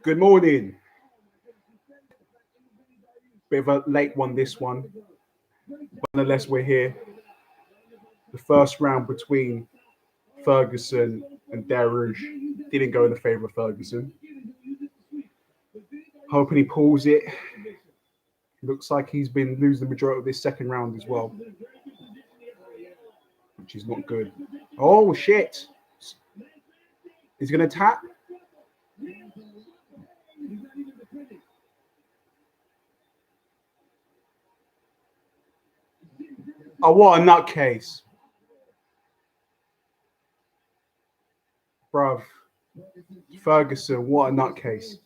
Good morning. Bit of a late one, this one. But nonetheless, we're here. The first round between Ferguson and Darush didn't go in the favour of Ferguson. Hoping he pulls it. Looks like he's been losing the majority of this second round as well, which is not good. Oh, shit. He's going to tap. Oh, what a nutcase. Bruv. Ferguson, what a nutcase.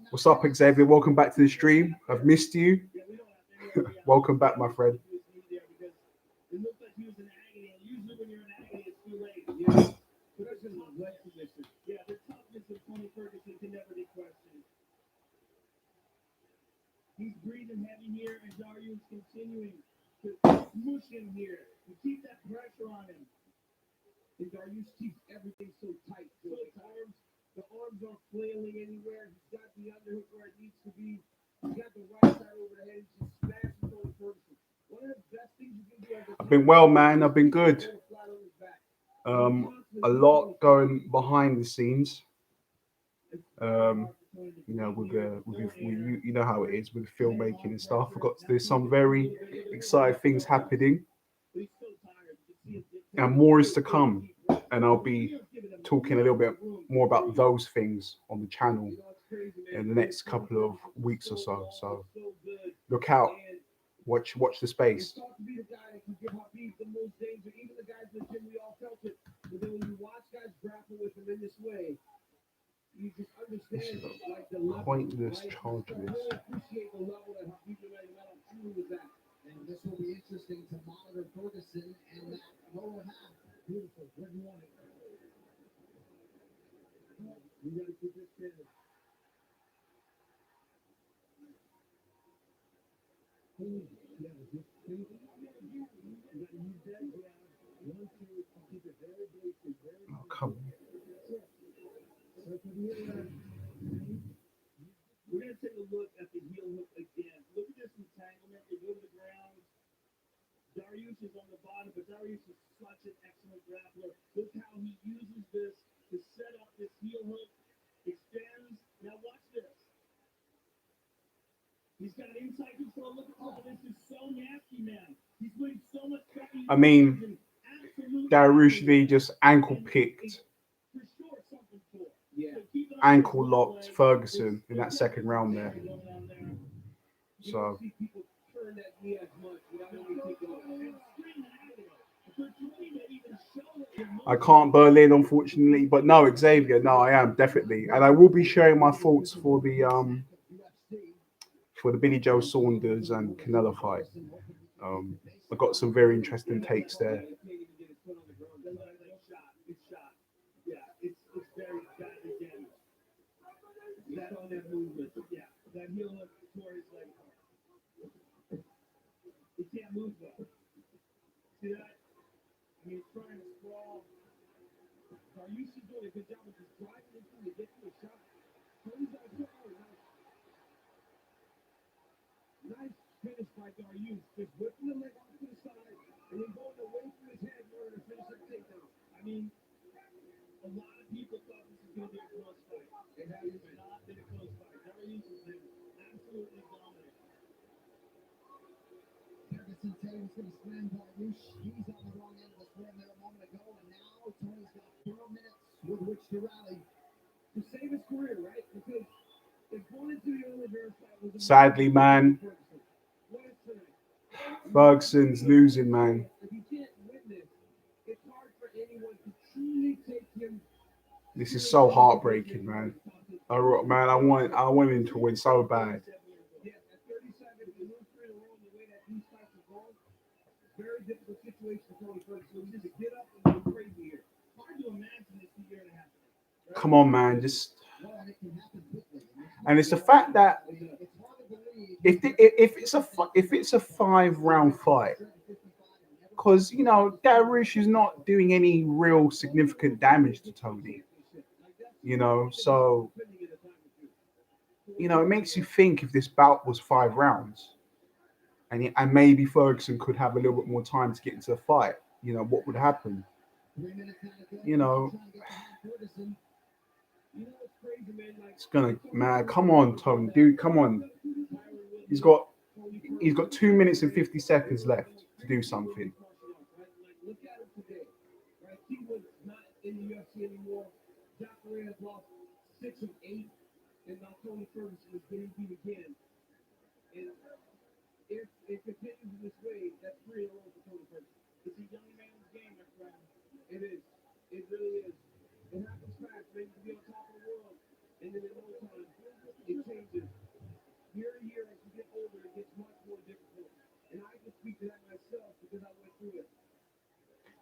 What's up, Xavier? Welcome back to the stream. I've missed you. Welcome back, my friend. He's breathing heavy here, and Darius continuing to push him here to keep that pressure on him. And Darius keeps everything so tight. So the arms aren't flailing anywhere. He's got the underhook where it needs to be. He's got the right side over the head. He's just smashing Tony Ferguson. One of the best things you can do as a I've been well, man. I've been good. A lot going behind the scenes. You know, with you know how it is with filmmaking and stuff. There's some very exciting things happening, and more is to come. And I'll be talking a little bit more about those things on the channel in the next couple of weeks or so. So look out, watch the space. This is a pointless charge. And this will be interesting to monitor Ferguson and that lower half. Beautiful. Good morning. You got to keep this in. Oh, come on. We're going to take a look at the heel hook again. Look at this entanglement. They go to the ground. Darius is on the bottom, but Darius is such an excellent grappler. Look how he uses this to set up this heel hook. Extends. Now watch this. He's got inside control. Look at all this. Is so nasty, man. He's putting so much pressure. I mean, Darush just ankle picked. Ankle locked Ferguson in that second round there. So I can't Berlin, unfortunately, but no, Xavier, no, I am definitely, and I will be sharing my thoughts for the Billy Joe Saunders and Canelo fight. I got some very interesting takes there. That on that movement, yeah, that heel hook toward his leg. He can't move though. See that? I mean, he's trying to sprawl. Darius is doing a good job of just driving into to get to a shot. Tony's out so hard. Nice finish by Darius, just whipping the leg off to the side and then going away from his head in order to finish that takedown. I mean, a lot of people thought this was going to be a close fight. It has not been a close fight. Darius has been absolutely dominant. Ferguson said he was going to slam Darius. He's on the wrong end of the slam there a moment ago, and now Tony's got 4 minutes with which to rally to save his career, right? Because if one into the Oliveira fight was sadly, man, Ferguson's losing, man. If you can't win this, it's hard for anyone to truly take him. This is so heartbreaking, man. I want him to win so bad. Very difficult situation for Tony Ferguson. Just get up and go crazy here. Hard to imagine this year to happen. Come on, man. And it's the fact that if it's a 5-round fight, because you know Darush is not doing any real significant damage to Tony. So it makes you think if this bout was 5 rounds and maybe Ferguson could have a little bit more time to get into the fight. What would happen? 3 minutes now to go. You know, Trying to get behind Ferguson. It's crazy, man. Like, it's gonna man. Come on, Tom, dude, come on. Tyron He's Woodley, got Tony he's got Ferguson, 2 minutes and 50 seconds left to do something. martial arts, right? Like, look at him today, right? He was not in the UFC anymore. Jacare has lost 6 of 8, and now Tony Ferguson is getting beat again. And if it continues in this way, that's 3 in a row for Tony Ferguson. It's a young man's game, my friend. It is. It really is. It happens fast, man. You can be on top of the world, and then in no time, it changes. Year to year, as you get older, it gets much more difficult. And I can speak to that myself because I went through it.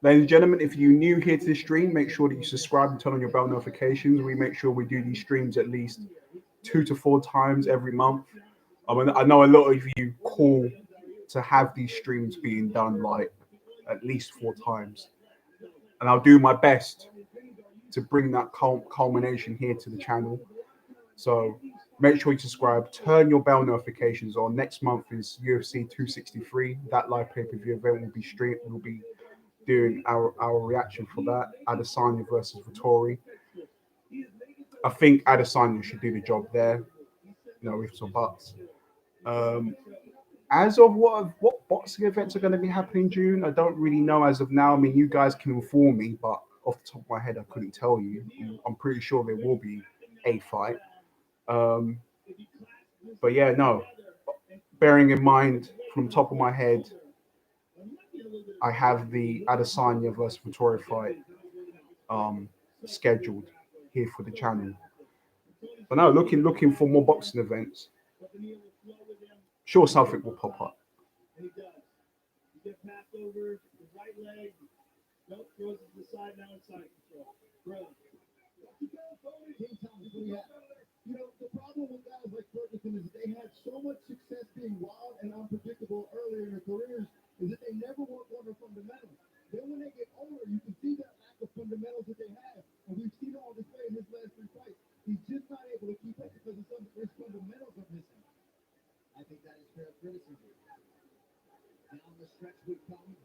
Ladies and gentlemen, if you're new here to the stream, make sure that you subscribe and turn on your bell notifications. We make sure we do these streams at least 2 to 4 times every month. I know a lot of you call to have these streams being done like at least 4 times, and I'll do my best to bring that culmination here to the channel. So make sure you subscribe, turn your bell notifications on. Next month is UFC 263. That live pay-per-view event will be streamed. We'll be doing our reaction for that. Adesanya versus Vittori. I think Adesanya should do the job there, with some buts. Um, as of what boxing events are going to be happening in June, I don't really know as of now. I mean, you guys can inform me, but off the top of my head, I couldn't tell you. I'm pretty sure there will be a fight. Um, but yeah, no. Bearing in mind, from the top of my head, I have the Adesanya versus Vittori fight um, scheduled here for the channel. But no, looking for more boxing events. Sure, something will pop up. And he does. He gets passed over, his right leg, nope, throws it to the side, now it's side control. Brilliant. King Tom's what he had. The problem with guys like Ferguson is they had so much success being wild and unpredictable earlier in their careers is that they never work on their fundamentals. Then when they get older, you can see that lack of fundamentals that they have. And we've seen all this way in his last 3 fights. He's just not able to keep up because his fundamentals are missing. I think that is fair criticism. Down the stretch we come.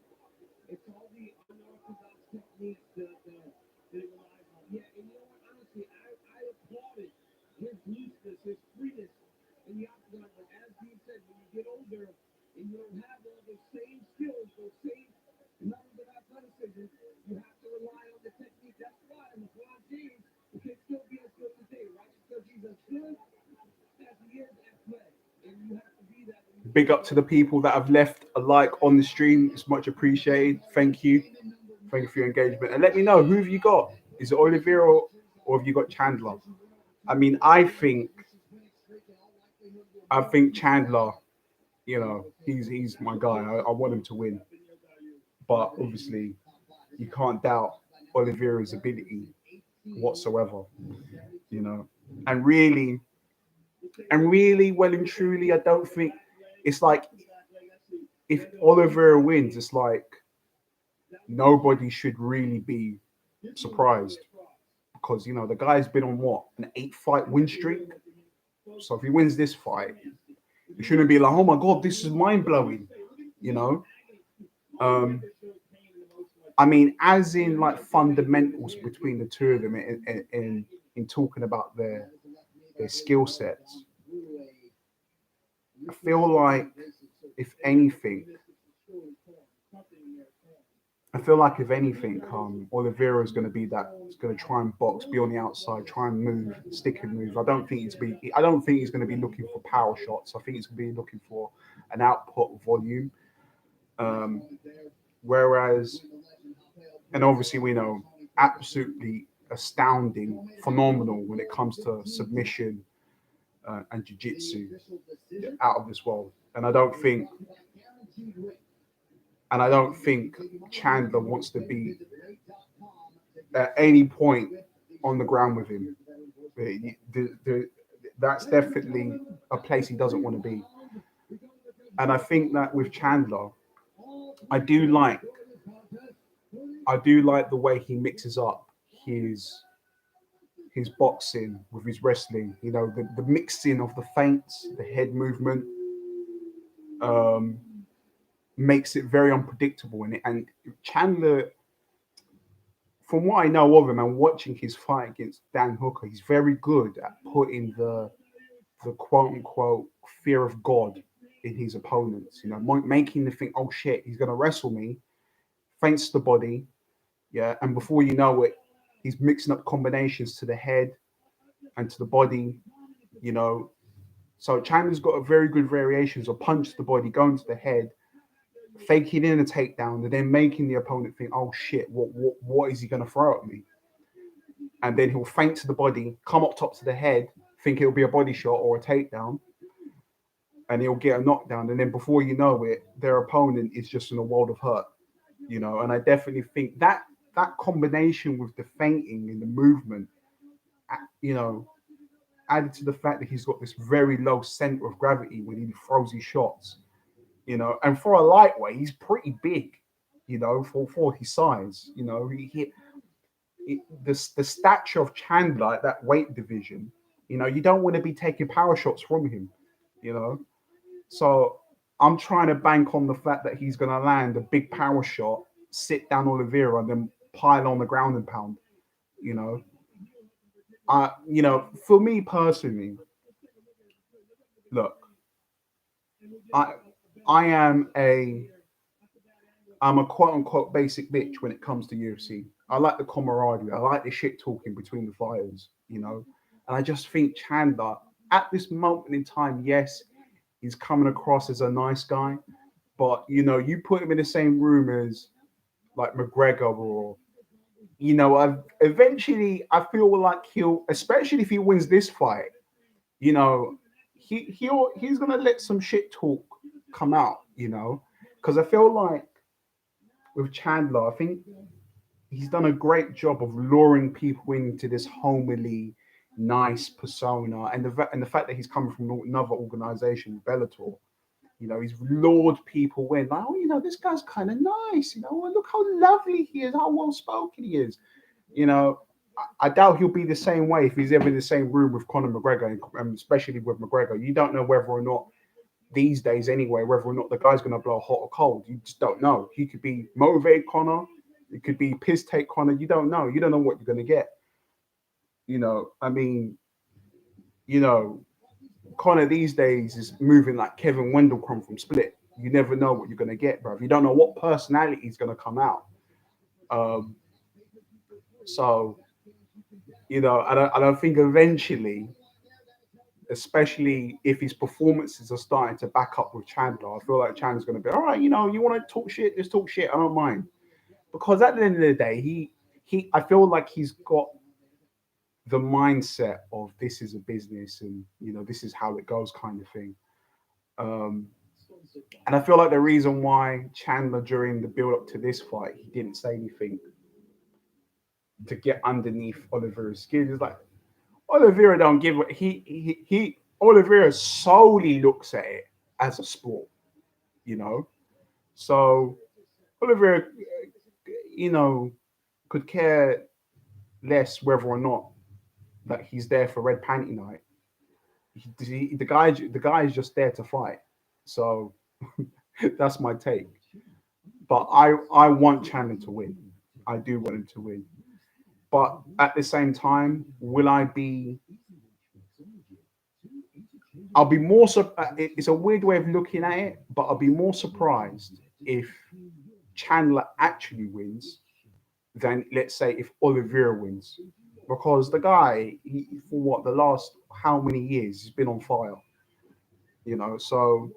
It's all the unorthodox techniques that he relies on. Yeah, and you know what? Honestly, I applauded his looseness, his freeness in the octagon. But as Dean said, when you get older and you don't have all those same skills, those same numbers of athleticism, you have to rely on the technique. That's why LeBron James can still be as good today, right? Because he's as good as he is at play. And you have to be that. Big up to the people that have left a like on the stream. It's much appreciated. Thank you. Thank you for your engagement. And let me know, who have you got? Is it Oliveira or have you got Chandler? I mean, I think Chandler, he's my guy. I want him to win. But obviously, you can't doubt Oliveira's ability whatsoever, you know. And really, well and truly, I don't think it's like if Oliveira wins, it's like nobody should really be surprised because the guy's been on what, an 8 fight win streak. So if he wins this fight, you shouldn't be like, oh my god, this is mind blowing, you know. Um, I mean, as in like fundamentals between the two of them, in talking about their skill sets, I feel like if anything, Oliveira is going to be that. He's going to try and box, be on the outside, try and move, stick and move. I don't think he's going to be looking for power shots. I think he's going to be looking for an output volume. Um, whereas, and obviously we know, absolutely astounding, phenomenal when it comes to submission and jiu-jitsu, out of this world. And I don't think Chandler wants to be at any point on the ground with him. That's definitely a place he doesn't want to be. And I think that with Chandler, I do like the way he mixes up his his boxing with his wrestling. You know, the mixing of the feints, the head movement, um, makes it very unpredictable. And Chandler, from what I know of him and watching his fight against Dan Hooker, he's very good at putting the quote unquote fear of God in his opponents. You know, making them think, oh shit, he's gonna wrestle me, feints the body, yeah, and before you know it, he's mixing up combinations to the head and to the body. You know, so Chandler's got a very good variations of punch to the body, going to the head, faking in a takedown, and then making the opponent think, oh shit, what is he gonna throw at me? And then he'll feint to the body, come up top to the head, think it'll be a body shot or a takedown, and he'll get a knockdown. And then before you know it, their opponent is just in a world of hurt, you know. And I definitely think that combination with the feinting and the movement, you know, added to the fact that he's got this very low center of gravity when he throws his shots, you know. And for a lightweight, he's pretty big, you know, for his size, you know. The stature of Chandler at that weight division, you know, you don't want to be taking power shots from him, you know. So I'm trying to bank on the fact that he's going to land a big power shot, sit down Oliveira, and then pile on the ground and pound. You know, you know, for me personally, look, I I am a I'm a quote unquote basic bitch when it comes to UFC. I like the camaraderie. I like the shit talking between the fighters. You know, and I just think Chandler at this moment in time, yes, he's coming across as a nice guy, but you know, you put him in the same room as like McGregor or you know, eventually I feel like he'll, especially if he wins this fight, you know, he's gonna let some shit talk come out, you know, because I feel like with Chandler, I think he's done a great job of luring people into this homely, nice persona, and the fact that he's coming from another organization, Bellator. You know, he's lured people in. Like, oh, you know, this guy's kind of nice. You know, oh, look how lovely he is, how well spoken he is. You know, I doubt he'll be the same way if he's ever in the same room with Conor McGregor, and especially with McGregor. You don't know whether or not these days, anyway, whether or not the guy's going to blow hot or cold. You just don't know. He could be motivated Conor. It could be piss take Conor. You don't know. You don't know what you're going to get. You know, I mean, you know, Connor these days is moving like Kevin Wendelcrom from Split. You never know what you're gonna get, bro. You don't know what personality is gonna come out. Um, so you know, I don't think eventually, especially if his performances are starting to back up with Chandler, I feel like Chandler's gonna be all right. You know, you want to talk shit, just talk shit. I don't mind because at the end of the day, I feel like he's got the mindset of this is a business and you know this is how it goes kind of thing. Um, And I feel like the reason why Chandler during the build up to this fight, he didn't say anything to get underneath Oliveira's skin. It's like Oliveira don't give he Oliveira solely looks at it as a sport, you know. So Oliveira, you know, could care less whether or not that he's there for red panty night. The guy is just there to fight. So that's my take. But I want Chandler to win. I do want him to win. But at the same time, will I be? I'll be more. It's a weird way of looking at it, but I'll be more surprised if Chandler actually wins than let's say if Oliveira wins, because the guy, for what the last how many years he's been on fire, you know. So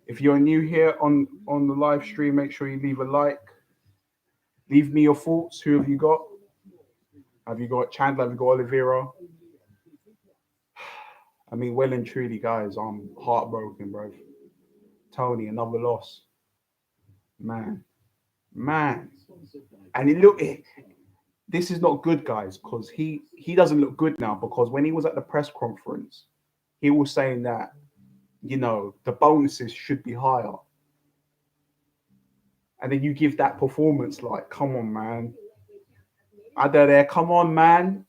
if you're new here on the live stream, make sure you leave a like. Leave me your thoughts. Who have you got? Have you got Chandler? Have you got Oliveira? I mean, well and truly, guys, I'm heartbroken, bro. Tony, another loss, man, man. And this is not good, guys, because he doesn't look good now. Because when he was at the press conference, he was saying that you know, the bonuses should be higher. And then you give that performance, like, come on, man. I don't there, come on, man.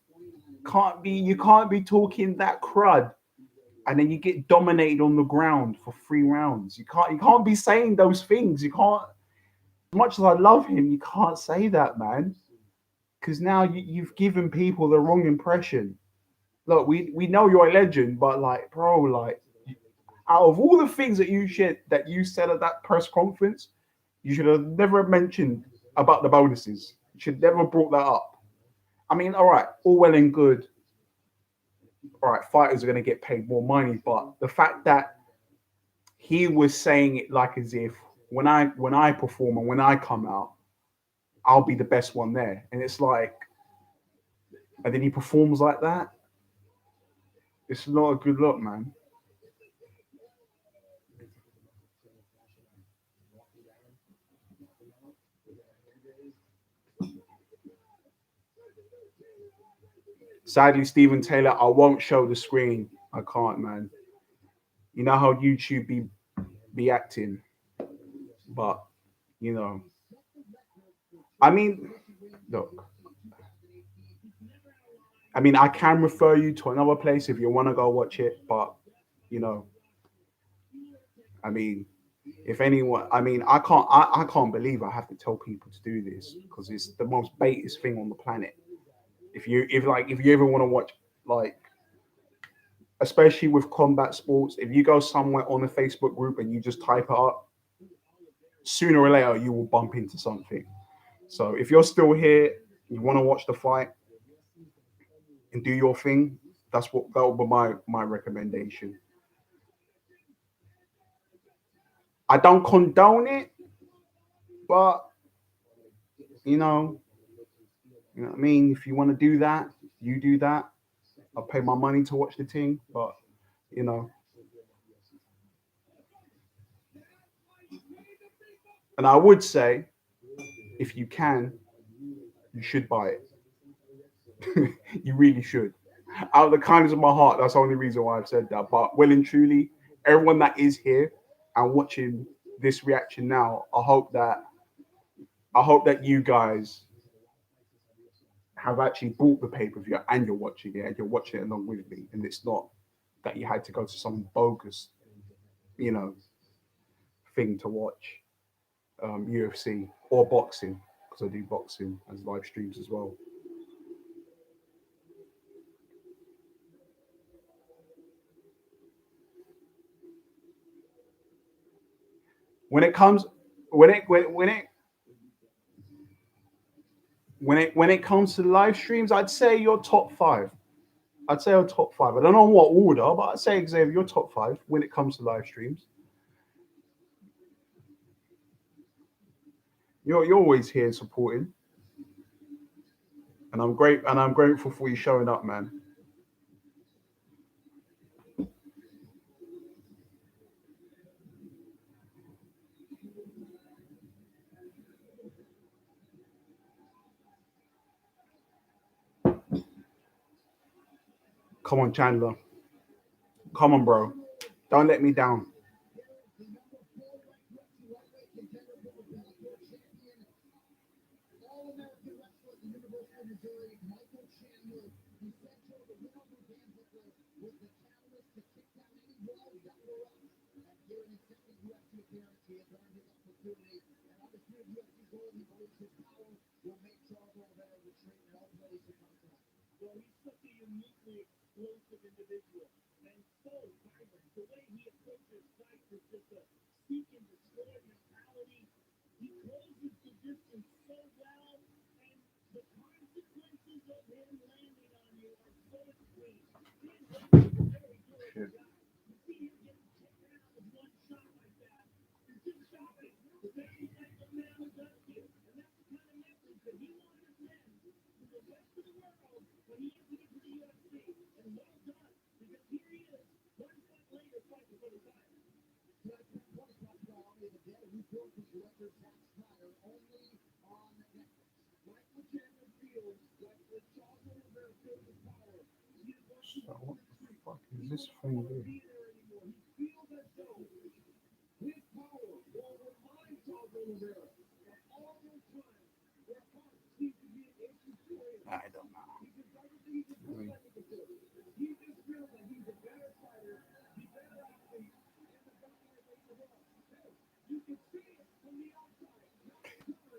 You can't be talking that crud. And then you get dominated on the ground for 3 rounds. You can't be saying those things. You can't, as much as I love him, you can't say that, man. Because now you've given people the wrong impression. Look, we know you're a legend, but like, bro, like, out of all the things that you said at that press conference, you should have never mentioned about the bonuses. You should never brought that up. I mean, all right, all well and good. All right, fighters are going to get paid more money, but the fact that he was saying it like as if when I perform and when I come out, I'll be the best one there, and it's like, and then he performs like that. It's not a good look, man. Sadly, Stephen Taylor, I won't show the screen. I can't, man. You know how YouTube be acting, but you know, I mean, look, I mean, I can refer you to another place if you want to go watch it, but you know, I mean, if anyone, I mean, I can't believe I have to tell people to do this because it's the most baitest thing on the planet. If you ever want to watch, like, especially with combat sports, if you go somewhere on a Facebook group and you just type it up, sooner or later you will bump into something. So if you're still here, you want to watch the fight and do your thing, that would be my recommendation. I don't condone it, but you know, you know what I mean. If you want to do that, you do that. I'll pay my money to watch the team, but you know, and I would say if you can, you should buy it. You really should. Out of the kindness of my heart, that's the only reason why I've said that. But well and truly, everyone that is here and watching this reaction now, I hope that you guys have actually bought the pay per view and you're watching it and you're watching it along with me, and it's not that you had to go to some bogus, you know, thing to watch UFC or boxing, because I do boxing as live streams as well. When it comes, when it comes to live streams, I'd say your top five. I'd say your top five. I don't know what order, but I'd say Xavier, your top five when it comes to live streams. You're always here and supporting, and I'm grateful for you showing up, man. Come on, Chandler. Come on, bro. Don't let me down. All-American wrestler at the University of Missouri, Michael Chandler. He said so the win over Danziger was the catalyst to kick down any wall down the road. And here in his second UFC appearance, he has earned his opportunity. And undisputed UFC gold, he believes his power will make Charles Oliveira retreat and ultimately succumb to him. Well, he's such a uniquely explosive individual and so vibrant. The way he approaches fights is just a seek and destroy mentality. He closes the distance so well, and the consequences of him landing on you are so extreme. He's a very durable Shit. guy. You see him getting taken out with one shot like that. You're just shopping. The baby like the man who does you. And that's the kind of message that he wanted to send to the rest of the world when he entered into the UFC. And well done, because here he is, 1 month later, fighting for the title. Tonight, 10:20 o'clock for Army of the Dead, who broke his record, Zack Snyder, only on Netflix. Michael Chandler feels like the Charles Oliveira feels his power. He is So watching what the the street. fuck He is this won't thing want to doing? be there anymore. He feels as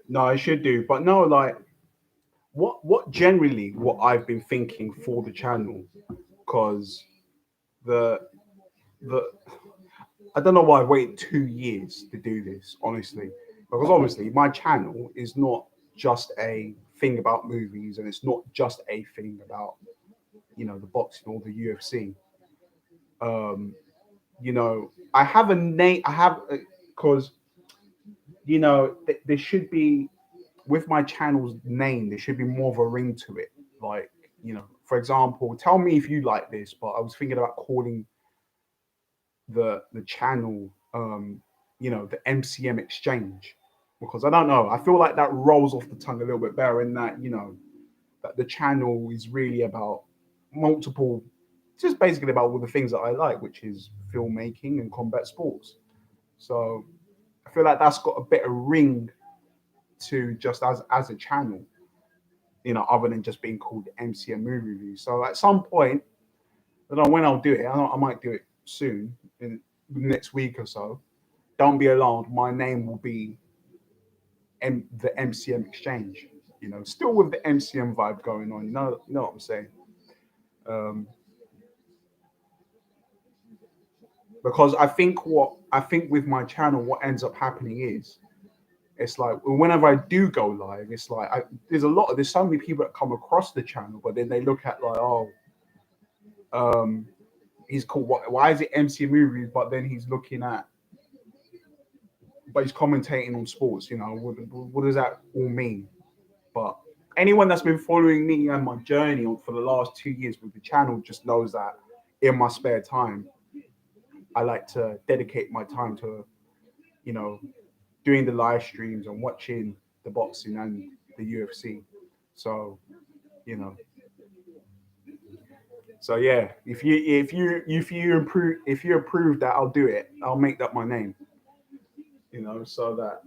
No, I should do, but no, like what generally what I've been thinking for the channel, because the the I don't know why I waited 2 years to do this, honestly, because obviously my channel is not just a thing about movies, and it's not just a thing about the boxing or the UFC. Um, I have a name. I have because there should be with my channel's name, there should be more of a ring to it. Like, for example, tell me if you like this, but I was thinking about calling the channel, the MCM Exchange, because I don't know. I feel like that rolls off the tongue a little bit better in that, that the channel is really about multiple, just basically about all the things that I like, which is filmmaking and combat sports. So I feel like that's got a better ring to just as a channel, other than just being called MCM Movie Review. So at some point, I don't know when I'll do it. I might do it soon, in the next week or so. Don't be alarmed. My name will be the MCM Exchange. Still with the MCM vibe going on. You know what I'm saying? Um, because I think with my channel, what ends up happening is it's like whenever I do go live, it's like there's so many people that come across the channel, but then they look at like, oh, um, he's called why is it MC movies? But then he's looking at, but he's commentating on sports. What does that all mean? But anyone that's been following me and my journey for the last 2 years with the channel just knows that in my spare time, I like to dedicate my time to, you know, doing the live streams and watching the boxing and the UFC. So, you know, so yeah, if you approve that, I'll do it. I'll make that my name. So that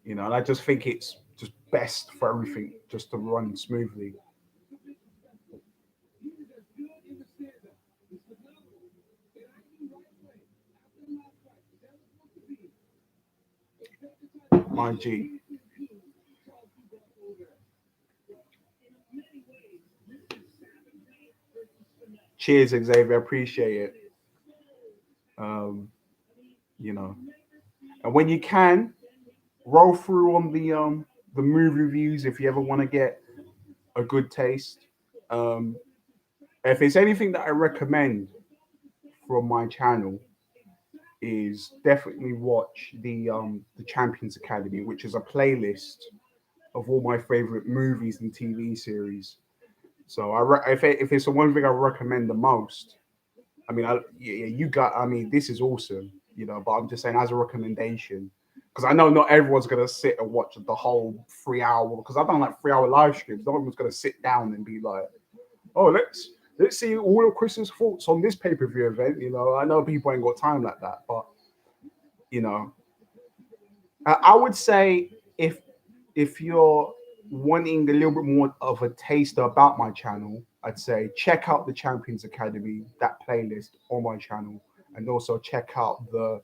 and I just think it's just best for everything just to run smoothly. My G. Cheers, Xavier. Appreciate it. Um, you know, and when you can, roll through on the movie reviews if you ever want to get a good taste. Um, if it's anything that I recommend from my channel, is definitely watch the Champions Academy, which is a playlist of all my favorite movies and TV series. So if it's the one thing I recommend the most, I mean, you got. I mean, this is awesome, But I'm just saying as a recommendation, because I know not everyone's gonna sit and watch the whole 3 hour. Because I've done like 3 hour live streams. No one's gonna sit down and be like, "Oh, let's see all of Chris's thoughts on this pay per view event." I know people ain't got time like that, but you know, I would say if you're wanting a little bit more of a taster about my channel, I'd say check out the Champions Academy, that playlist on my channel, and also check out the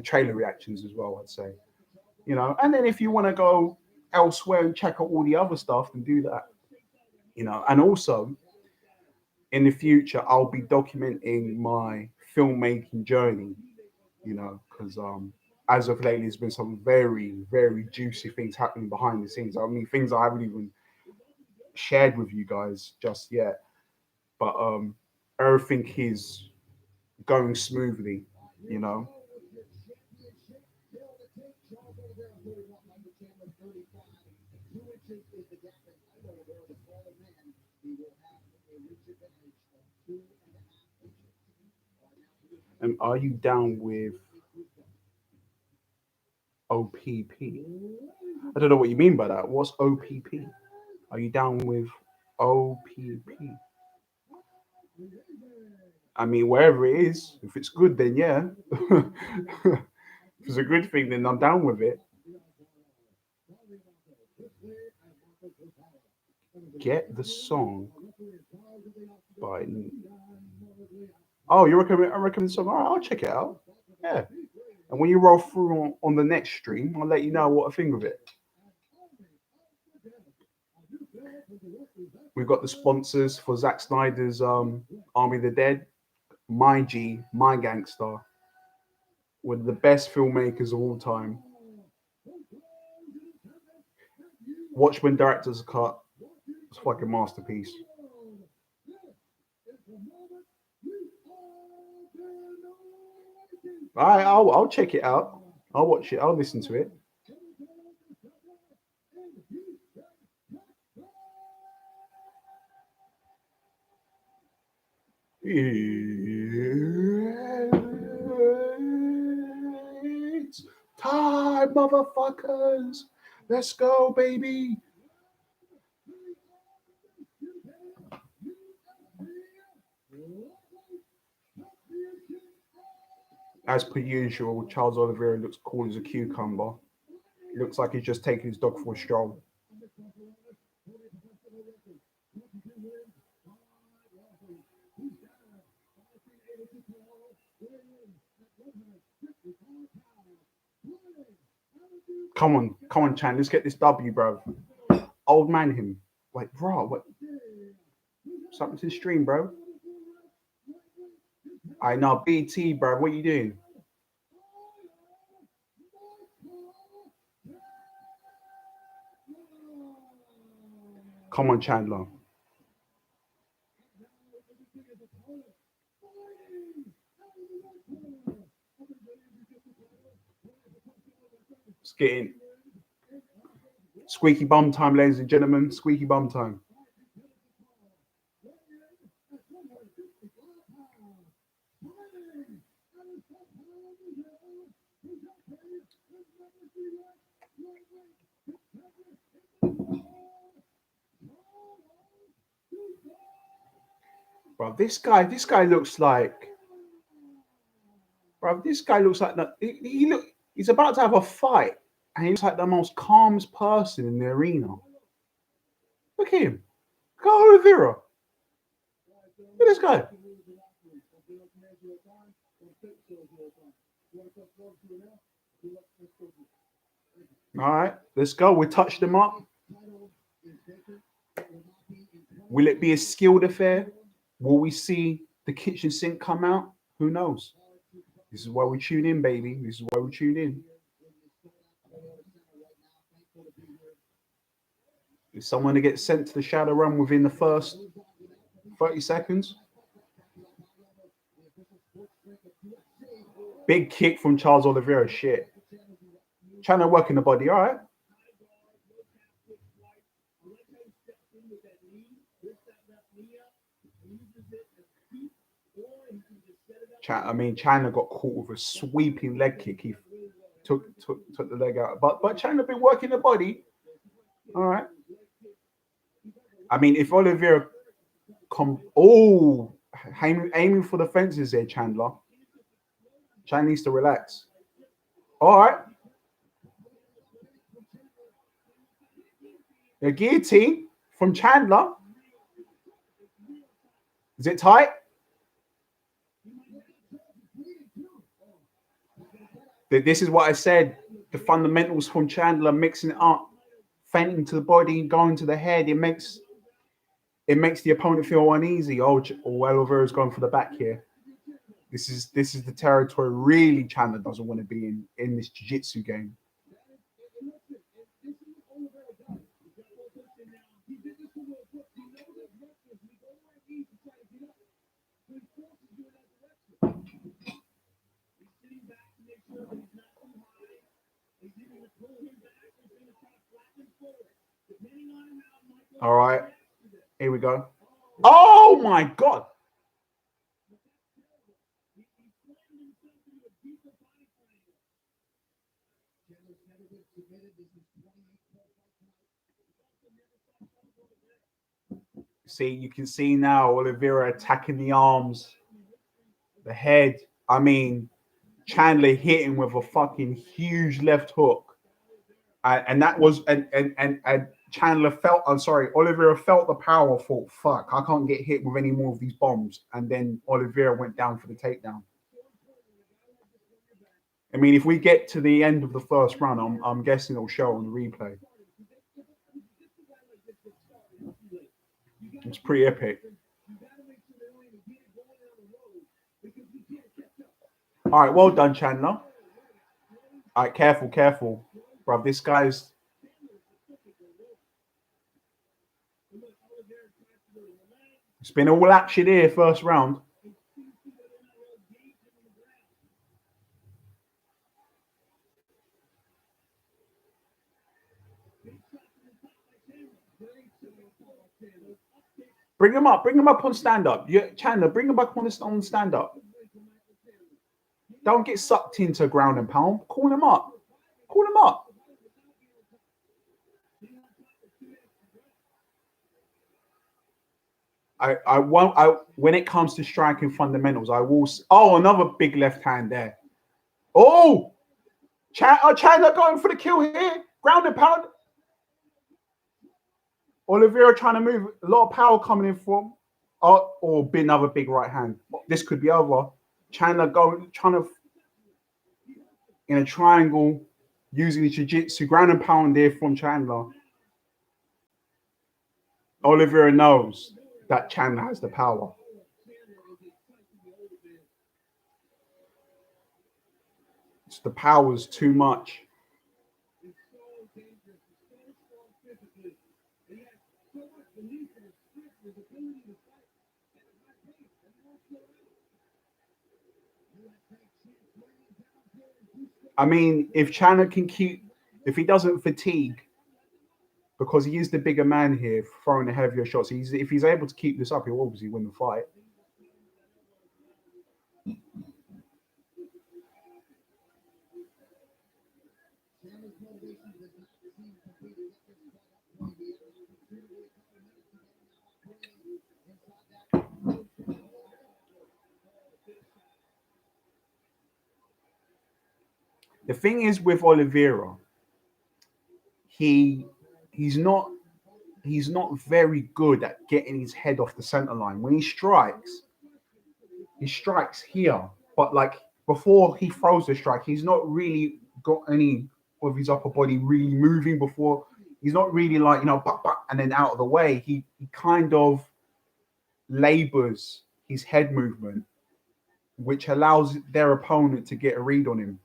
trailer reactions as well. I'd say, and then if you want to go elsewhere and check out all the other stuff, then do that. And also in the future, I'll be documenting my filmmaking journey. Because as of lately, there's been some very, very juicy things happening behind the scenes. I mean, things I haven't even shared with you guys just yet, but everything is going smoothly, you know. And are you down with OPP? I don't know what you mean by that. What's OPP? Are you down with OPP? I mean, wherever it is, if it's good, then yeah. If it's a good thing, then I'm down with it. Get the song by. Oh, you recommend? I recommend the song. All right, I'll check it out. Yeah. And when you roll through on the next stream, I'll let you know what I think of it. We've got the sponsors for Zack Snyder's Army of the Dead. My G, My Gangster, one of the best filmmakers of all time. Watchmen director's cut. It's a fucking masterpiece. All right, I'll check it out. I'll watch it. I'll listen to it. It's time, motherfuckers. Let's go, baby. As per usual, Charles Oliveira looks cool as a cucumber. It looks like he's just taking his dog for a stroll. Come on, Chan. Let's get this W, bro. Old man him. Like, bro, what? Something to the stream, bro. I know, BT, bro. What are you doing? Come on, Chandler. It's getting squeaky bum time, ladies and gentlemen. Squeaky bum time. Bro, this guy looks like, bro, this guy looks like that. He's about to have a fight, and he looks like the most calmest person in the arena. Look at him. Look at Oliveira. Look at this guy. All right, let's go. We touched them up. Will it be a skilled affair? Will we see the kitchen sink come out? Who knows? This is why we tune in, baby. This is why we tune in. Is someone to get sent to the shadow realm within the first 30 seconds? Big kick from Charles Oliveira. Shit. Trying to work in the body. All right. China got caught with a sweeping leg kick. He took the leg out. But China been working the body. All right. I mean, if Oliveira aiming for the fences there, Chandler. China needs to relax. All right. The guillotine from Chandler. Is it tight? This is what I said. The fundamentals from Chandler, mixing it up, fainting to the body, going to the head. It makes the opponent feel uneasy. Oliveira's going for the back here. This is the territory really Chandler doesn't want to be in this jiu-jitsu game. All right, here we go. Oh my God. See, you can see now Oliveira attacking the arms, the head. I mean, Chandler hitting with a fucking huge left hook. And that was and Chandler felt, I'm sorry, Oliveira felt the power, thought, fuck, I can't get hit with any more of these bombs. And then Oliveira went down for the takedown. I mean, if we get to the end of the first round, I'm guessing it'll show on the replay. It's pretty epic. All right, well done, Chandler. All right, careful, careful. Bro, this guy's... It's been all action here, first round. Bring him up on stand-up. Yeah, Chandler, bring him back on stand-up. Don't get sucked into ground and pound. Call him up. Call him up. I won't. When it comes to striking fundamentals, I will. Oh, another big left hand there. Oh, Chandler going for the kill here. Ground and pound. Oliveira trying to move. A lot of power coming in from. Or another big right hand. This could be over. Chandler trying to in a triangle, using the jiu-jitsu. Ground and pound there from Chandler. Oliveira knows that Chandler has the power. The power's too much. I mean, if Chandler can if he doesn't fatigue, because he is the bigger man here, throwing the heavier shots, if he's able to keep this up, he'll obviously win the fight. The thing is with Oliveira, he's not very good at getting his head off the center line. When he strikes here, but like before he throws the strike, he's not really got any of his upper body really moving before. He's not really like, and then out of the way. He kind of labors his head movement, which allows their opponent to get a read on him.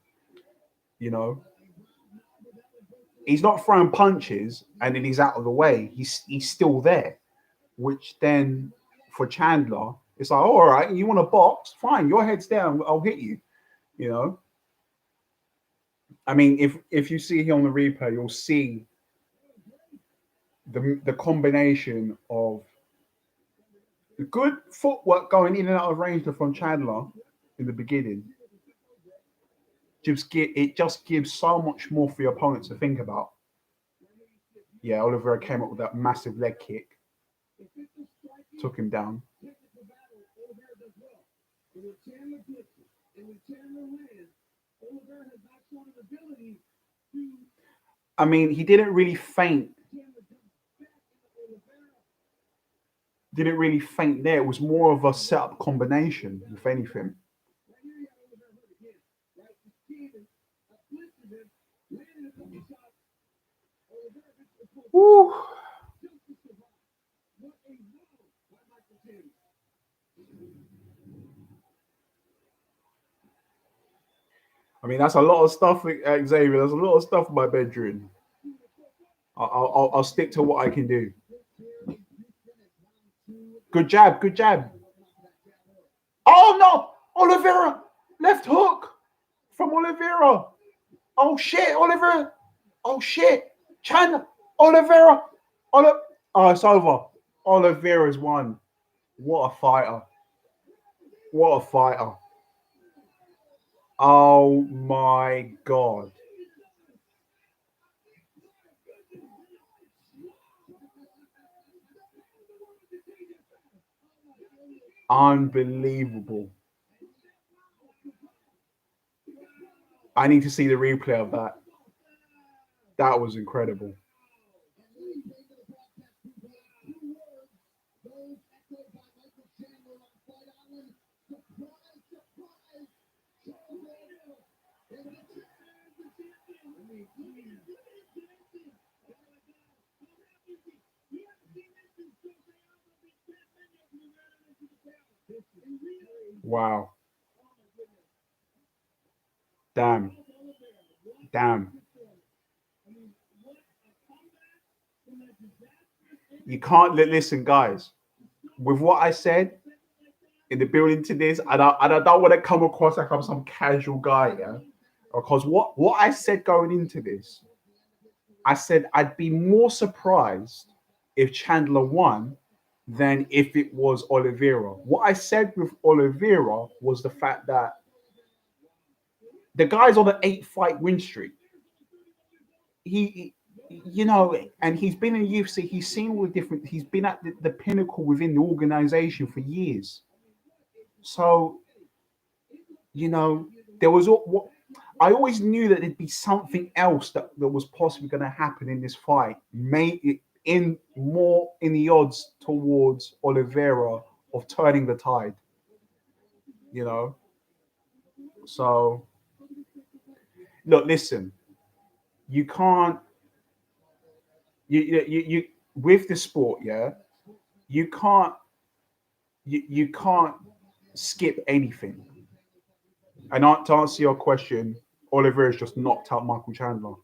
He's not throwing punches and then he's out of the way. He's still there, which then for Chandler, it's like, all right, you want to box? Fine, your head's down. I'll hit you. I mean, if you see here on the replay, you'll see the combination of the good footwork going in and out of range from Chandler in the beginning. It just gives so much more for your opponent to think about. Yeah, Oliveira came up with that massive leg kick. Took him down. I mean, he didn't really faint. Didn't really faint there. It was more of a setup combination, if anything. Woo. I mean, that's a lot of stuff, Xavier. There's a lot of stuff in my bedroom. I'll stick to what I can do. Good jab, good jab. Oh no, Oliveira, left hook from Oliveira. Oh shit, Oliveira. Oh shit, Chandler, Oliveira. Oh, it's over. Oliveira's won. What a fighter. What a fighter. Oh my God. Unbelievable. I need to see the replay of that. That was incredible. Wow. Damn. Damn. You can't listen, guys. With what I said in the building to this, I don't want to come across like I'm some casual guy, yeah. Because what I said going into this, I said I'd be more surprised if Chandler won than if it was Oliveira. What I said with Oliveira was the fact that the guy's on an 8 fight win streak. He, and he's been in UFC. He's seen all the different. He's been at the pinnacle within the organization for years. So you know, there was what I always knew that there'd be something else that was possibly going to happen in this fight. Made it in more in the odds towards Oliveira of turning the tide. You know, so look, listen, you can't you with the sport, yeah, you can't you can't skip anything. And to answer your question, Oliveira's just knocked out Michael Chandler.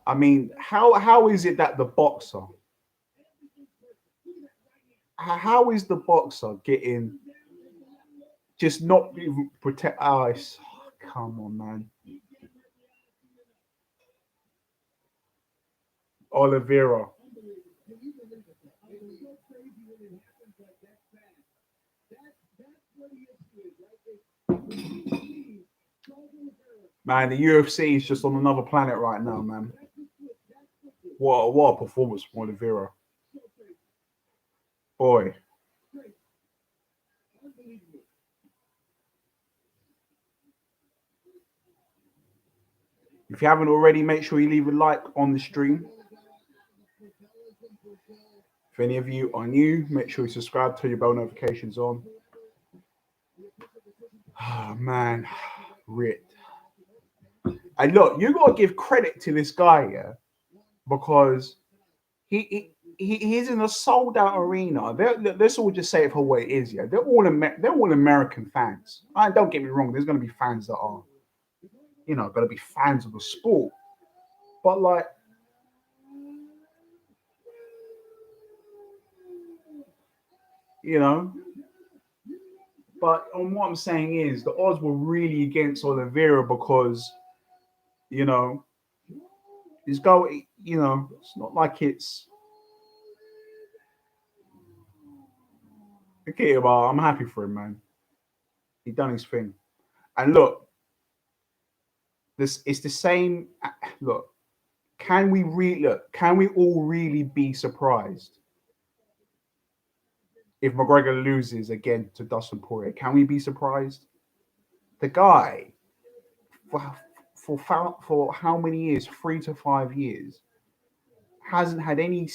I mean, how is it that the boxer, how is the boxer getting just not even protect? Oh, come on, man, Oliveira. Man, the UFC is just on another planet right now, man. What a performance from Oliveira, boy. If you haven't already, make sure you leave a like on the stream. If any of you are new, make sure you subscribe, turn your bell notifications on. Oh, man, Rit. And look, you gotta give credit to this guy, yeah, because he's in a sold out arena. Let's all just say it for what it is, yeah. They're all American fans. Don't get me wrong. There's gonna be fans that are, gonna be fans of the sport, but like, you know. But on what I'm saying is the odds were really against Oliveira because you know this guy. It's not like it's okay. But I'm happy for him, man. He done his thing. And look, this it's the same. Look, can we look? Can we all really be surprised if McGregor loses again to Dustin Poirier? Can we be surprised? The guy for for how many years? 3 to 5 years hasn't had any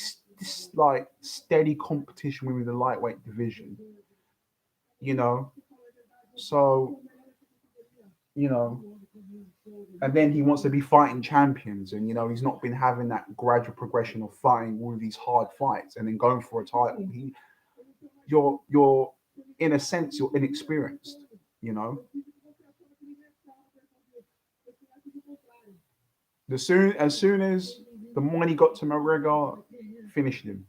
like steady competition within the lightweight division. You know, so you know, and then he wants to be fighting champions, and he's not been having that gradual progression of fighting all of these hard fights and then going for a title. You're in a sense you're inexperienced. You know, as soon as the money got to McGregor, finished him.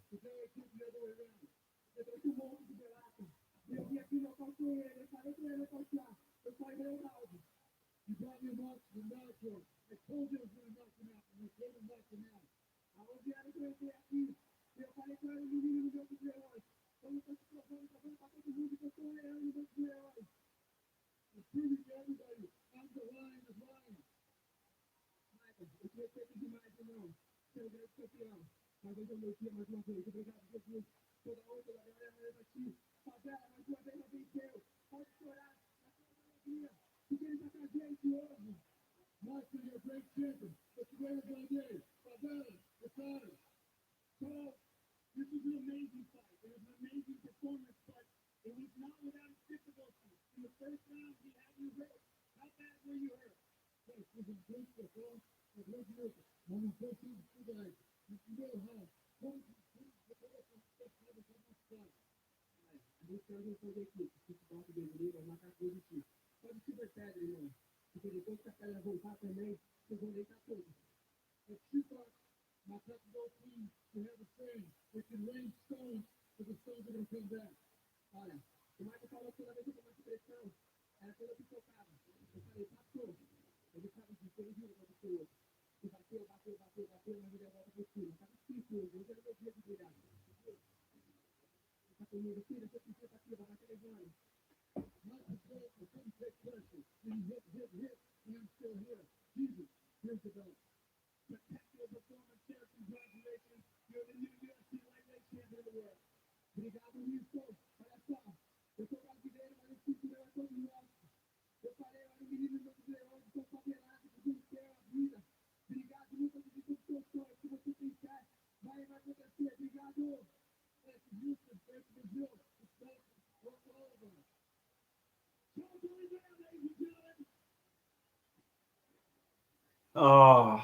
Oh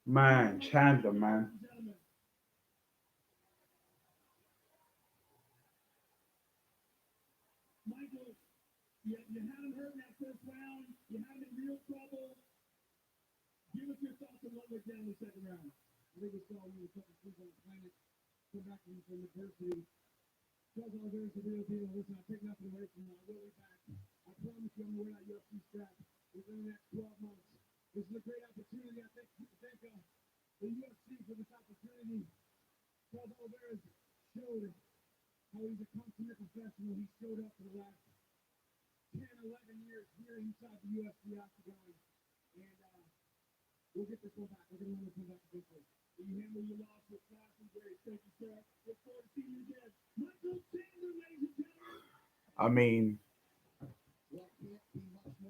man, Chandler, man.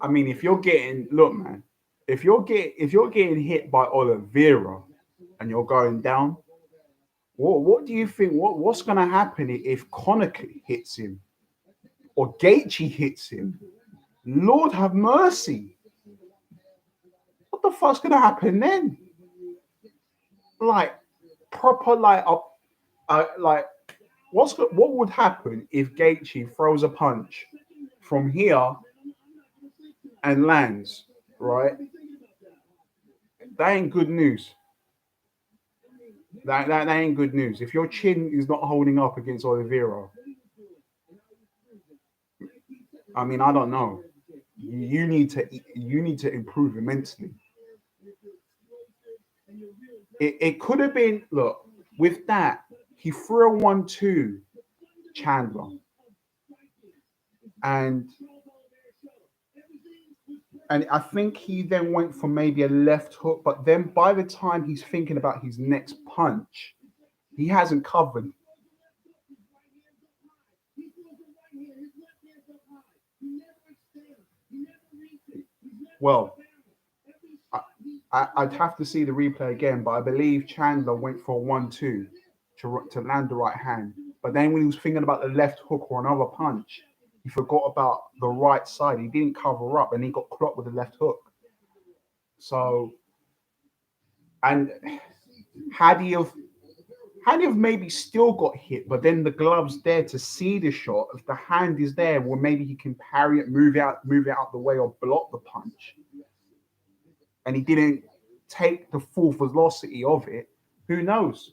I mean, if you're getting look, man, if you're getting hit by Oliveira and you're going down, what do you think? What's gonna happen if Conor hits him or Gaethje hits him? Lord have mercy! What the fuck's gonna happen then? Like proper like what would happen if Gaethje throws a punch from here and lands, right? That ain't good news. That ain't good news. If your chin is not holding up against Oliveira, I mean, I don't know. You need to improve immensely. It could have been look with that he threw a 1-2 Chandler and I think he then went for maybe a left hook, but then by the time he's thinking about his next punch, he hasn't covered. Well, I'd have to see the replay again, but I believe Chandler went for a 1-2 to land the right hand. But then when he was thinking about the left hook or another punch, he forgot about the right side. He didn't cover up and he got clocked with the left hook. So, and had he have maybe still got hit, but then the glove's there to see the shot. If the hand is there, well, maybe he can parry it, move it out the way, or block the punch. And he didn't take the full velocity of it. Who knows?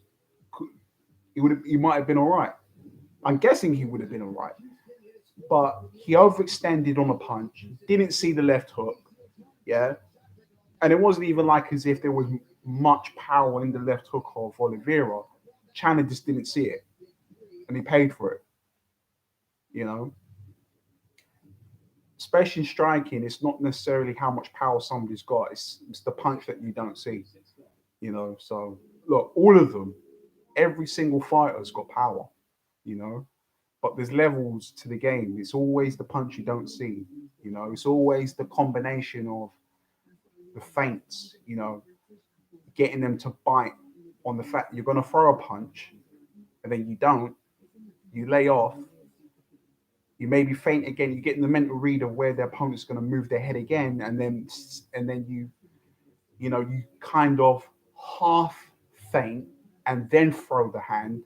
He might have been all right. I'm guessing he would have been all right. But he overextended on a punch, didn't see the left hook. Yeah. And it wasn't even like as if there was much power in the left hook of Oliveira. Chandler just didn't see it. And he paid for it. You know? Especially in striking, it's not necessarily how much power somebody's got. It's the punch that you don't see. You know, so look, all of them, every single fighter's got power, you know. But there's levels to the game. It's always the punch you don't see, you know. It's always the combination of the feints, you know, getting them to bite on the fact that you're going to throw a punch and then you don't, you lay off, You maybe feint again. You get in the mental read of where the opponent's going to move their head again, and then you kind of half feint and then throw the hand,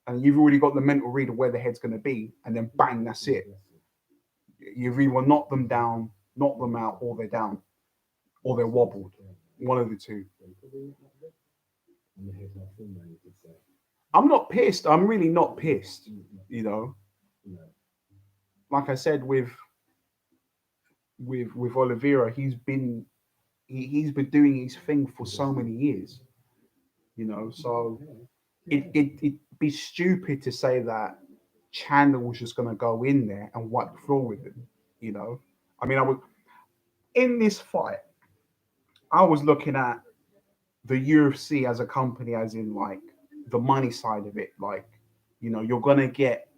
and you've already got the mental read of where the head's going to be, and then bang, that's it. You've either knocked them down, knocked them out, or they're down, or they're wobbled. One of the two. I'm not pissed. I'm really not pissed. You know, like I said with Oliveira, he's been doing his thing for so many years. So it'd be stupid to say that Chandler was just gonna go in there and wipe the floor with him. I mean, I would in this fight, I was looking at the UFC as a company, as in like the money side of it. Like, you're gonna get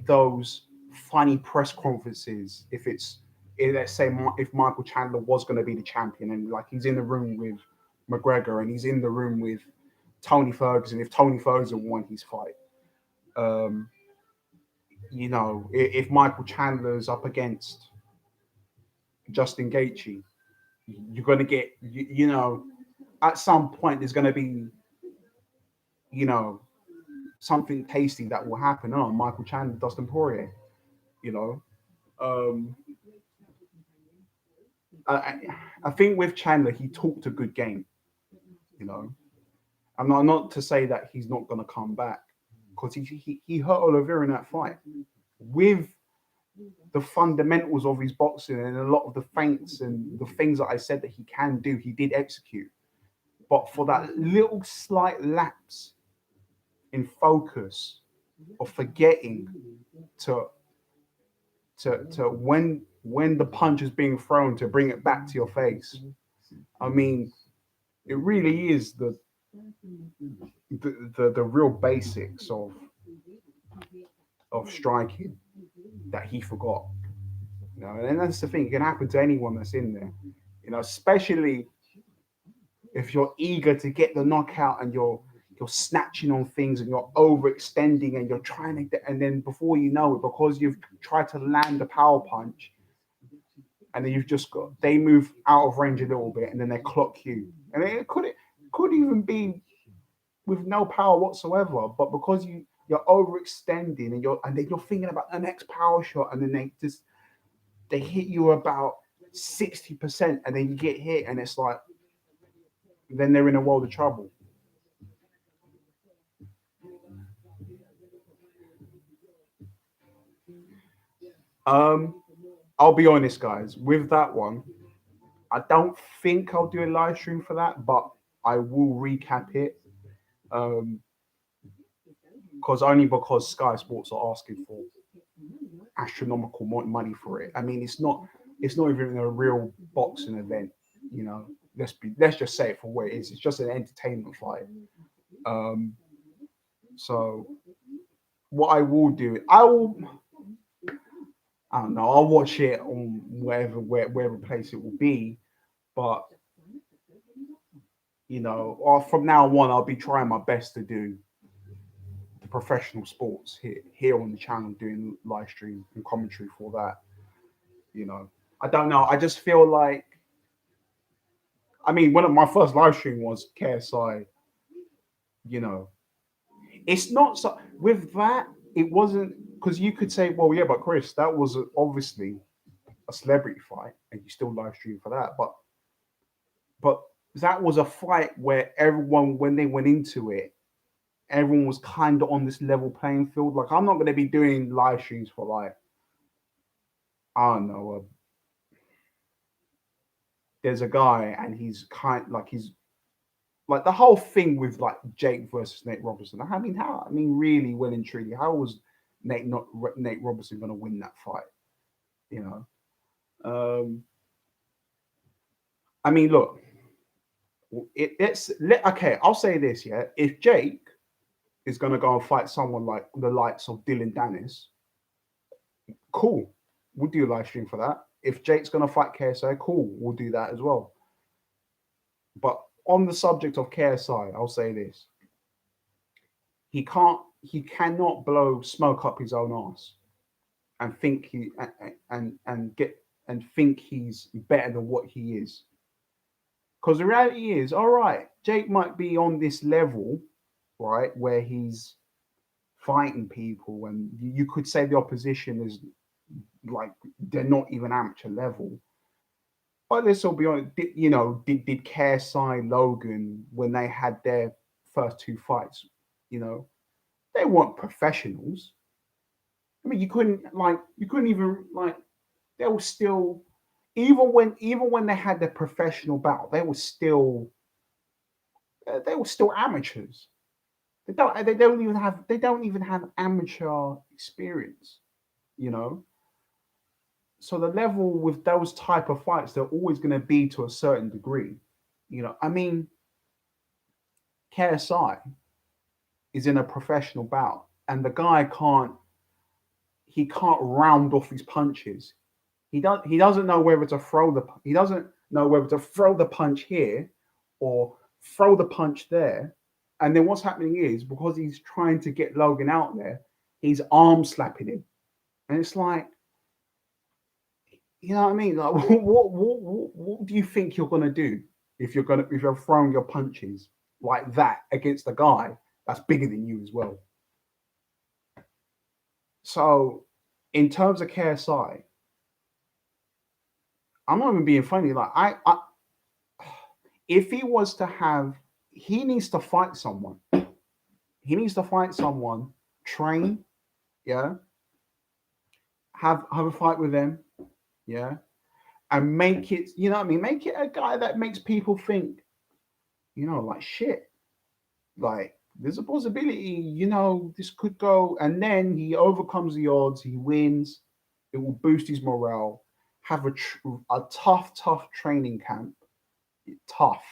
those funny press conferences let's say if Michael Chandler was gonna be the champion, and like he's in the room with McGregor and he's in the room with Tony Ferguson. If Tony Ferguson won his fight, um, if Michael Chandler's up against Justin Gaethje, you're gonna get at some point there's gonna be you know something tasty that will happen. Oh, Michael Chandler, Dustin Poirier. You know, um, I, I think with Chandler, he talked a good game. You know, I'm not to say that he's not going to come back, because he hurt Oliveira in that fight with the fundamentals of his boxing, and a lot of the feints and the things that I said that he can do, he did execute. But for that little slight lapse in focus, of forgetting to when the punch is being thrown, to bring it back to your face. I mean, it really is the real basics of striking that he forgot. And that's the thing. It can happen to anyone that's in there. Especially if you're eager to get the knockout and you're snatching on things and you're overextending and you're trying to and then before you know it, because you've tried to land a power punch, and then you've just got they move out of range a little bit and then they clock you. And it could even be with no power whatsoever, but because you're overextending and then you're thinking about the next power shot, and then they hit you about 60%, and then you get hit, and it's like then they're in a world of trouble. Um, I'll be honest, guys. With that one, I don't think I'll do a live stream for that, but I will recap it. Um, because Sky Sports are asking for astronomical money for it. I mean, it's not even a real boxing event. You know, let's just say it for what it is. It's just an entertainment fight. Um, so what I will do, I don't know. I'll watch it on wherever place it will be, but or from now on, I'll be trying my best to do the professional sports here on the channel, doing live stream and commentary for that. I don't know. I just feel like, I mean, one of my first live stream was KSI. You know, it's not so with that. It wasn't, because you could say, well, yeah, but Chris, that was obviously a celebrity fight, and you still live stream for that. But that was a fight where everyone, when they went into it, everyone was kind of on this level playing field. Like, I'm not going to be doing live streams for like, I don't know. There's a guy, and he's like the whole thing with like Jake versus Nate Robinson. I mean, really, well and truly, how was Nate Robinson going to win that fight? You know. I mean, look, okay. I'll say this, yeah. If Jake is going to go and fight someone like the likes of Dylan Dennis, cool. We'll do a live stream for that. If Jake's going to fight KSI, cool. We'll do that as well. But on the subject of KSI, I'll say this. He can't he cannot blow smoke up his own ass and think and get and think he's better than what he is. Because the reality is, all right, Jake might be on this level, right, where he's fighting people, and you could say the opposition is like they're not even amateur level. But let's all be honest, did KSI Logan when they had their first two fights, you know, they weren't professionals. I mean, you couldn't even like they were still even when they had their professional bout, they were still amateurs. They don't even have amateur experience, you know. So the level with those type of fights, they're always going to be to a certain degree, you know. I mean, KSI is in a professional bout, and the guy can't round off his punches. He doesn't know whether to he doesn't know whether to throw the punch here or throw the punch there. And then what's happening is because he's trying to get Logan out there, he's arm slapping him, and it's like, you know what I mean? Like, what do you think you're gonna do if you're throwing your punches like that against a guy that's bigger than you as well? So, in terms of KSI, I'm not even being funny. Like, if he was to have, he needs to fight someone. He needs to fight someone, train, yeah, have a fight with them, yeah, and make it, you know what I mean? Make it a guy that makes people think, you know, like shit, like there's a possibility, you know, this could go, and then he overcomes the odds, he wins. It will boost his morale. Have a tough training camp, tough,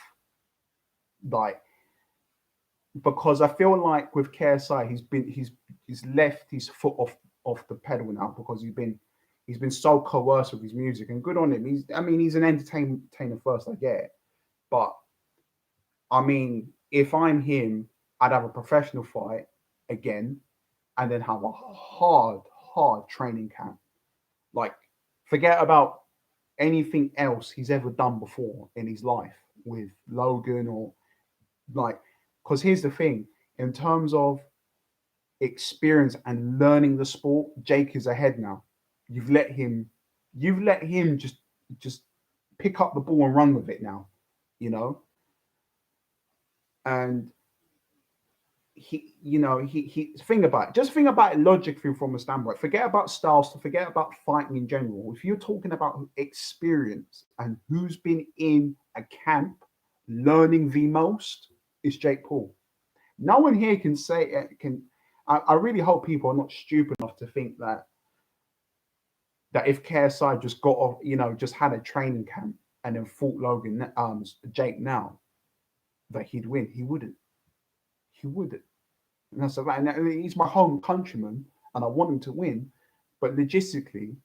like because I feel like with KSI, he's left his foot off the pedal now because he's been so coerced with his music, and good on him. He's an entertainer first, I get it, but I mean, if I'm him, I'd have a professional fight again, and then have a hard training camp. Like, forget about anything else he's ever done before in his life with Logan or like, because here's the thing: in terms of experience and learning the sport, Jake is ahead now. You've let him, you've let him just pick up the ball and run with it now, you know. And he think about it. Just think about it logically from a standpoint. Forget about styles. Forget about fighting in general. If you're talking about experience and who's been in a camp learning the most, it's Jake Paul. No one here can say it can. I really hope people are not stupid enough to think that if KSI just got off, just had a training camp and then fought Jake now, that he'd win. He wouldn't. He wouldn't. And that's right. And he's my home countryman, and I want him to win. But logistically,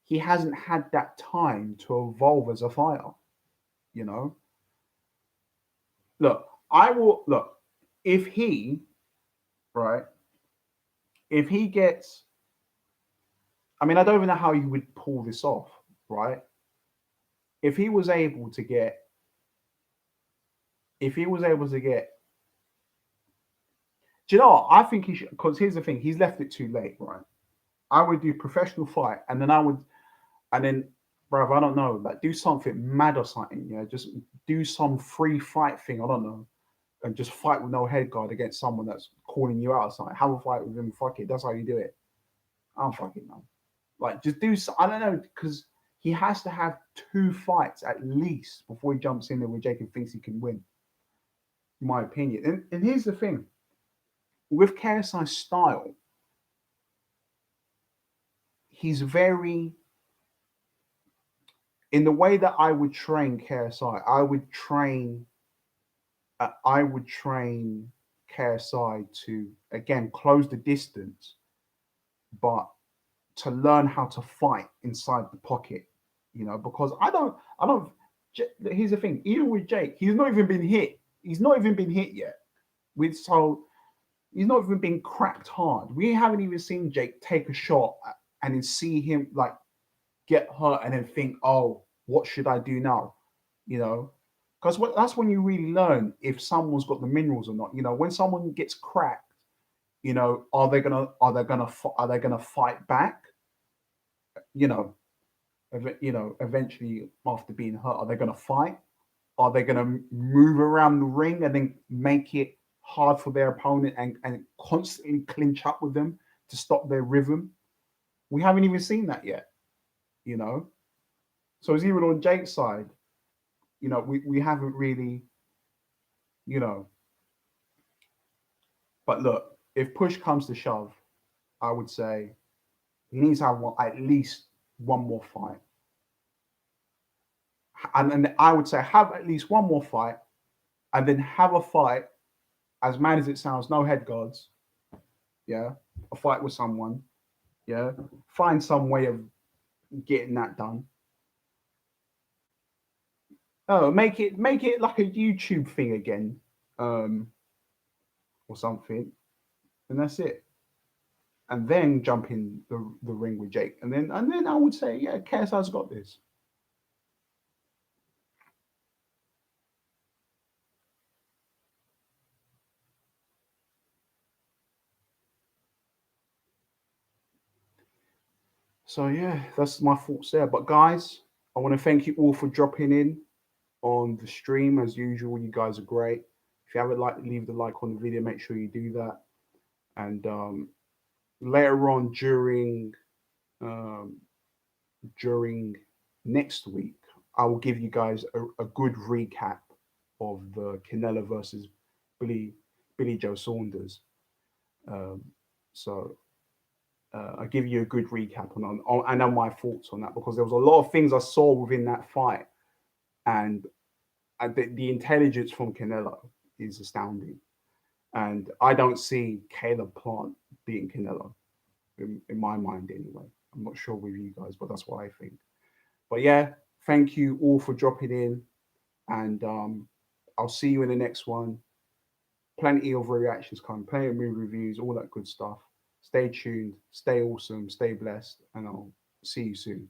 he hasn't had that time to evolve as a fighter. You know. Look, I will look if he, right, if he gets. I mean, I don't even know how he would pull this off, right? If he was able to get, if he was able to get do you know what? I think he should, because here's the thing, he's left it too late, right? I would do professional fight, and then bro, I don't know, like do something mad or something, yeah. Just do some free fight thing, I don't know, and just fight with no head guard against someone that's calling you out or something. Have a fight with him, fuck it. That's how you do it. I don't fucking know. Like, just do, I don't know, because he has to have two fights at least before he jumps in there with Jake and thinks he can win, in my opinion. And here's the thing with KSI's style, he's very, in the way that I would train KSI, I would train KSI to again close the distance, but to learn how to fight inside the pocket, because I don't. Here's the thing: even with Jake, he's not even been hit. He's not even been hit yet. He's not even been cracked hard. We haven't even seen Jake take a shot and then see him like get hurt and then think, oh, what should I do now? You know, because that's when you really learn if someone's got the minerals or not. You know, when someone gets cracked, you know, are they gonna fight back? You know, eventually after being hurt, are they gonna fight? Are they gonna move around the ring and then make it hard for their opponent and constantly clinch up with them to stop their rhythm? We haven't even seen that yet. You know, so it's even on Jake's side. You know, we haven't really, you know. But look, if push comes to shove, I would say he needs to have at least one more fight. And I would say have at least one more fight and then have a fight, as mad as it sounds, no head guards. Yeah. A fight with someone. Yeah. Find some way of getting that done. Oh, make it like a YouTube thing again. Um, or something. And that's it. And then jump in the ring with Jake. And then I would say, yeah, KSI's got this. So yeah, that's my thoughts there. But guys, I want to thank you all for dropping in on the stream. As usual, you guys are great. If you haven't liked, leave the like on the video. Make sure you do that. And later on um, during next week, I will give you guys a good recap of the Canelo versus Billy Billy Joe Saunders. Um, so I'll give you a good recap and on my thoughts on that because there was a lot of things I saw within that fight, and the intelligence from Canelo is astounding. And I don't see Caleb Plant beating Canelo in my mind anyway. I'm not sure with you guys, but that's what I think. But yeah, thank you all for dropping in, and I'll see you in the next one. Plenty of reactions coming, plenty of movie reviews, all that good stuff. Stay tuned, stay awesome, stay blessed, and I'll see you soon.